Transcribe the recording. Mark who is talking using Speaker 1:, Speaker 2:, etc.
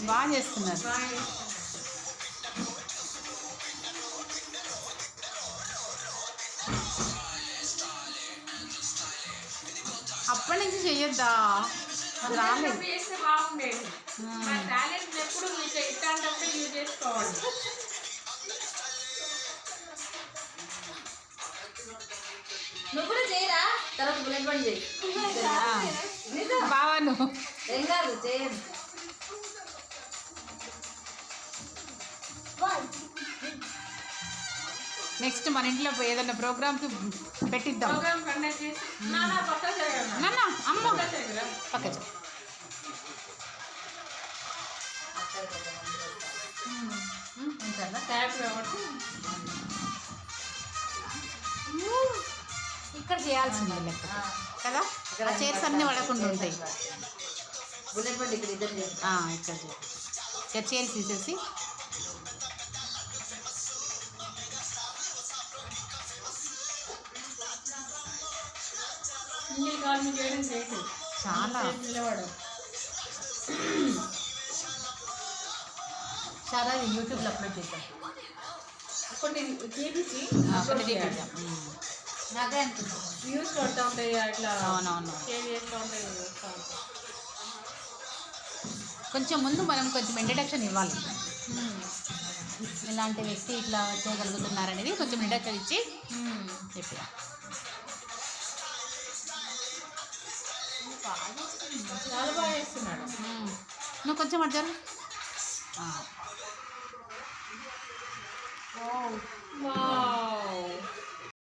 Speaker 1: బాగా చేస్తున్నారు. అప్పటి నుంచి చెయ్యొద్దా? రాలేదు.
Speaker 2: నువ్వు కూడా చేయరా, తర్వాత బుల్లెట్ బండి చేయి.
Speaker 1: బావా నువ్వు
Speaker 2: ఏం కాదు చేయండి.
Speaker 1: నెక్స్ట్ మన ఇంట్లో ఏదైనా ప్రోగ్రామ్కి పెట్టిద్దాం. నాన్న అమ్మ పక్క ఇక్కడ చేయాల్సిందే లెక్క కదా. ఆ చైర్స్ అన్నీ పడకుండా ఉంటాయి.
Speaker 2: బుల్లెట్ బండి ఇక్కడ ఇద్దరు
Speaker 1: ఇక్కడ చైర్స్ తీసేసి చాలా
Speaker 2: చాలా యూట్యూబ్లో అప్లోడ్ చేద్దాం.
Speaker 3: కొన్ని చేపించి
Speaker 2: నాకే అనుకుంటున్నాను
Speaker 3: వ్యూస్ కొడతా ఉంటాయి, అట్లా
Speaker 1: అవునవును
Speaker 3: షేర్ చేస్తూ ఉంటాయి.
Speaker 1: కొంచెం ముందు మనం కొంచెం ఇంట్రడక్షన్ ఇవ్వాలి. ఇలాంటి వ్యక్తి ఇట్లా చేయగలుగుతున్నారనేది కొంచెం ఇంట్రడక్షన్ ఇచ్చి చెప్పి
Speaker 3: చాలా బాగా చేస్తున్నాడు.
Speaker 1: నువ్వు కొంచెం అడ్జారు.
Speaker 3: వావ్